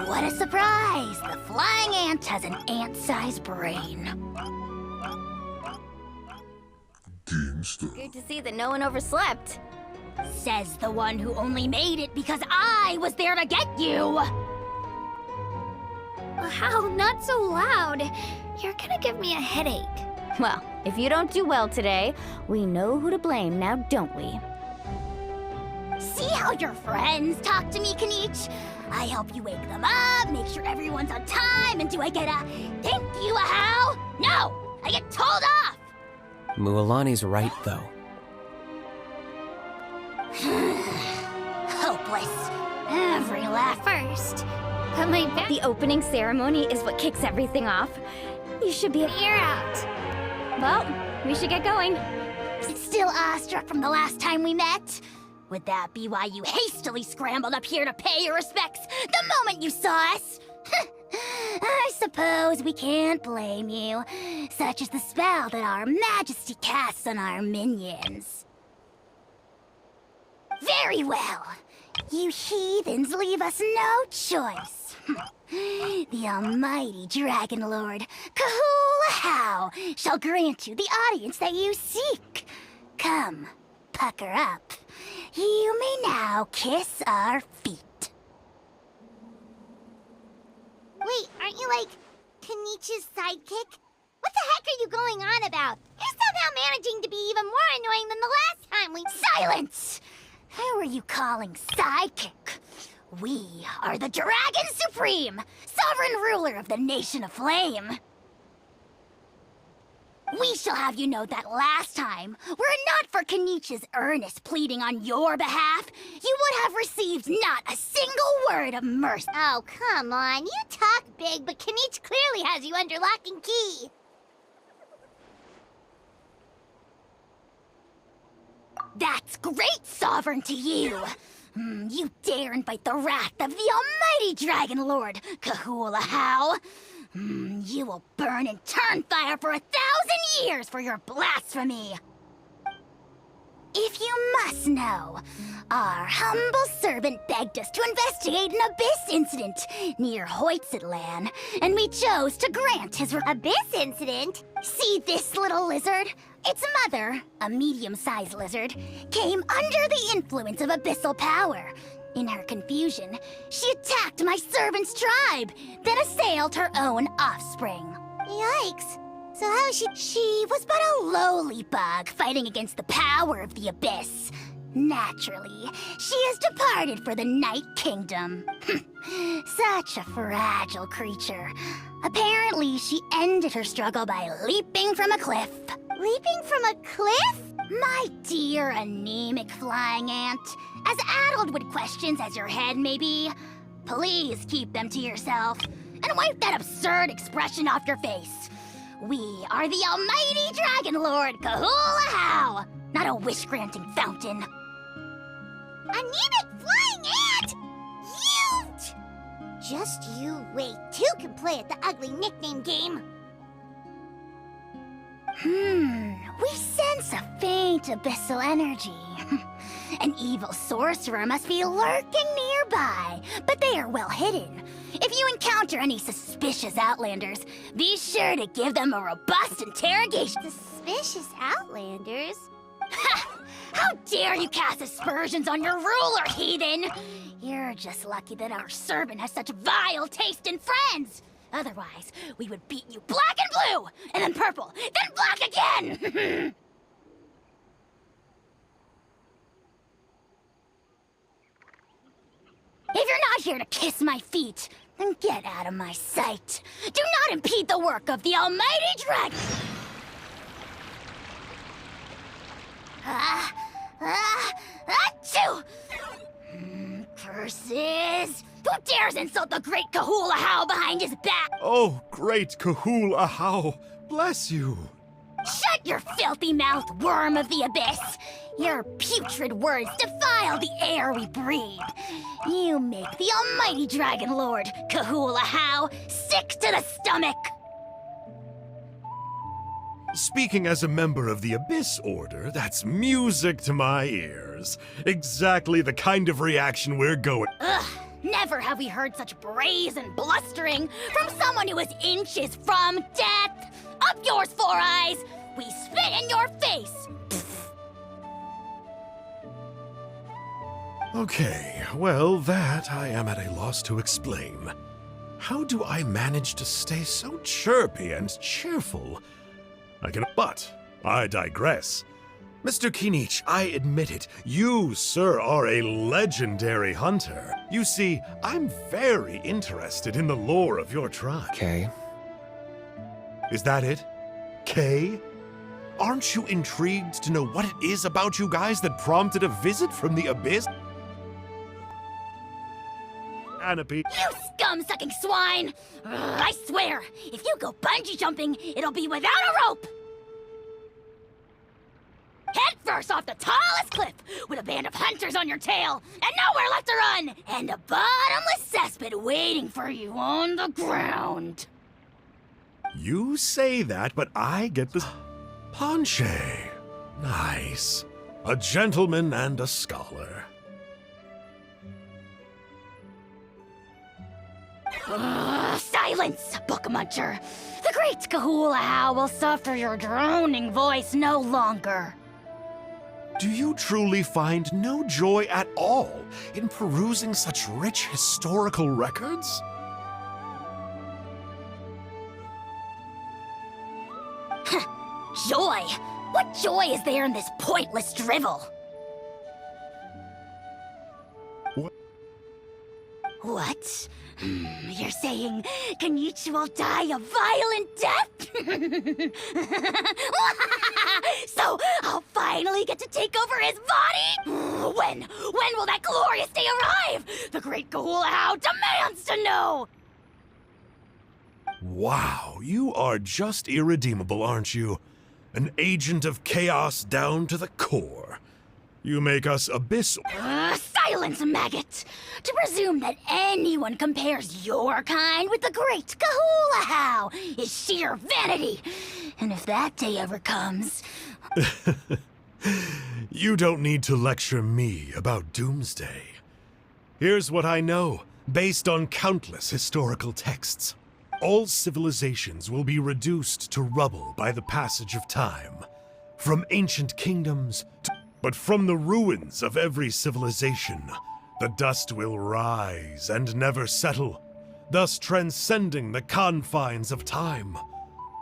What a surprise! The flying ant has an ant-sized brain. Good to see that no one overslept. Says the one who only made it because I was there to get you! Wow, not so loud. You're gonna give me a headache. Well, if you don't do well today, we know who to blame now, don't we? See how your friends talk to me, Kanich? I help you wake them up, make sure everyone's on time, and do I get a thank you, a how? No! I get told off! Mualani's right, though. Hopeless. Every laugh. First, but my back. The opening ceremony is what kicks everything off. You should be You're out. Well, we should get going. Is it still awestruck from the last time we met? Would that be why you hastily scrambled up here to pay your respects the moment you saw us? I suppose we can't blame you. Such is the spell that our majesty casts on our minions. Very well. You heathens leave us no choice. The almighty Dragon Lord, Kahula shall grant you the audience that you seek. Come, pucker up. You may now kiss our feet. Wait, aren't you like Kanichi's sidekick? What the heck are you going on about? You're somehow managing to be even more annoying than the last time we— Silence! Who are you calling sidekick? We are the Dragon Supreme, sovereign ruler of the Nation of Flame. We shall have you know that last time, were it not for Kanichi's earnest pleading on your behalf, you would have received not a single word of mercy. Oh, come on. You talk big, but Kanich clearly has you under lock and key. That's great, Sovereign, to you! You dare invite the wrath of the almighty Dragon Lord, Kahula. You will burn in turn fire for 1,000 years for your blasphemy! If you must know, our humble servant begged us to investigate an abyss incident near Hoytzitlan, and we chose to grant his Abyss incident? See this little lizard? Its mother, a medium-sized lizard, came under the influence of abyssal power. In her confusion, she attacked my servant's tribe, then assailed her own offspring. Yikes. So how is she— She was but a lowly bug fighting against the power of the abyss. Naturally, she has departed for the Night Kingdom. Such a fragile creature. Apparently, she ended her struggle by leaping from a cliff. Leaping from a cliff? My dear anemic flying ant, as addled with questions as your head may be, please keep them to yourself and wipe that absurd expression off your face. We are the almighty Dragon Lord Kahula, not a wish-granting fountain. Anemic flying ant? You— Just you wait. Two can play at the ugly nickname game. We sense a faint abyssal energy. An evil sorcerer must be lurking nearby, but they are well hidden. If you encounter any suspicious outlanders, be sure to give them a robust interrogation. Suspicious outlanders? How dare you cast aspersions on your ruler, heathen! You're just lucky that our servant has such vile taste in friends. Otherwise, we would beat you black and blue, and then purple, then black again! If you're not here to kiss my feet, then get out of my sight. Do not impede the work of the almighty dragon! Achoo! Curses! Who dares insult the great Kahula behind his back? Oh, great Kahula, bless you. Shut your filthy mouth, worm of the abyss! Your putrid words defile the air we breathe. You make the almighty Dragon Lord, Kahula, sick to the stomach! Speaking as a member of the Abyss Order, that's music to my ears. Exactly the kind of reaction we're going— Ugh, Never have we heard such brazen blustering from someone who is inches from death. Up yours, Four Eyes! We spit in your face! Okay, well, that I am at a loss to explain. How do I manage to stay so chirpy and cheerful? But I digress. Mr. Kinich, I admit it, you, sir, are a legendary hunter. You see, I'm very interested in the lore of your tribe. Okay. Is that it? Kay? Aren't you intrigued to know what it is about you guys that prompted a visit from the abyss? Canopy. You scum-sucking swine! I swear, if you go bungee jumping, it'll be without a rope! Head first off the tallest cliff, with a band of hunters on your tail, and nowhere left to run, and a bottomless cesspit waiting for you on the ground. You say that, but I get the... Ponche. Nice. A gentleman and a scholar. Silence, book muncher. The great Kahula will suffer your droning voice no longer. Do you truly find no joy at all in perusing such rich historical records? Joy? What joy is there in this pointless drivel? What? You're saying Kenichi will die a violent death? So I'll finally get to take over his body? When will that glorious day arrive? The great Kahula demands to know! Wow, you are just irredeemable, aren't you? An agent of chaos down to the core. You make us abyss... Silence, maggot! To presume that anyone compares your kind with the great Kahula is sheer vanity. And if that day ever comes... You don't need to lecture me about doomsday. Here's what I know, based on countless historical texts. All civilizations will be reduced to rubble by the passage of time. From ancient kingdoms to... But from the ruins of every civilization, the dust will rise and never settle, thus transcending the confines of time.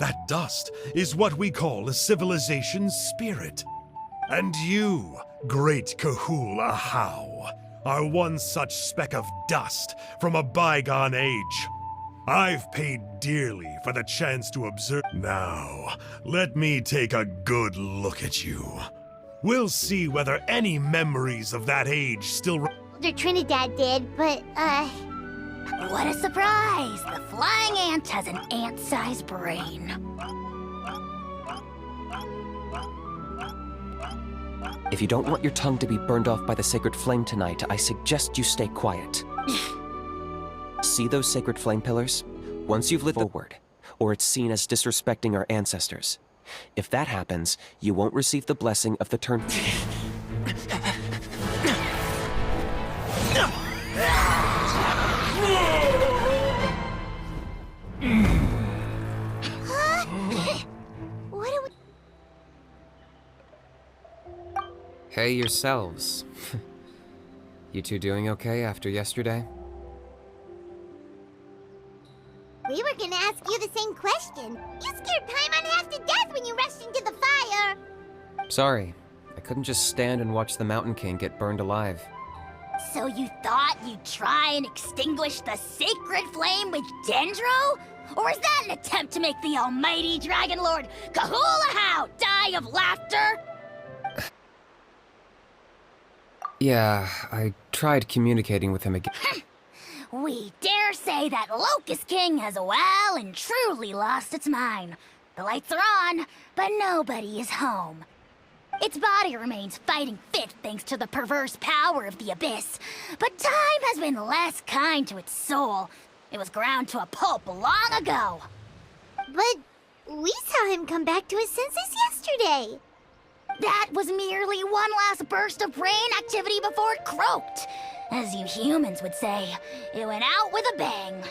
That dust is what we call a civilization's spirit. And you, great Kahula How, are one such speck of dust from a bygone age. I've paid dearly for the chance to observe. Now, let me take a good look at you. We'll see whether any memories of that age still... Older Trinidad did, but, What a surprise! The flying ant has an ant-sized brain. If you don't want your tongue to be burned off by the sacred flame tonight, I suggest you stay quiet. See those sacred flame pillars? Once you've lit forward, or it's seen as disrespecting our ancestors. If that happens, you won't receive the blessing of the turn... what do we... Hey yourselves. You two doing okay after yesterday? We were gonna ask you the same question. You scared Paimon half to death when you rushed into the fire. Sorry. I couldn't just stand and watch the Mountain King get burned alive. So you thought you'd try and extinguish the sacred flame with Dendro? Or is that an attempt to make the almighty Dragon Lord Kahula die of laughter? Yeah, I tried communicating with him again. We dare say that Locust King has well and truly lost its mind. The lights are on, but nobody is home. Its body remains fighting fit thanks to the perverse power of the Abyss, but time has been less kind to its soul. It was ground to a pulp long ago. But we saw him come back to his senses yesterday. That was merely one last burst of brain activity before it croaked. As you humans would say, it went out with a bang.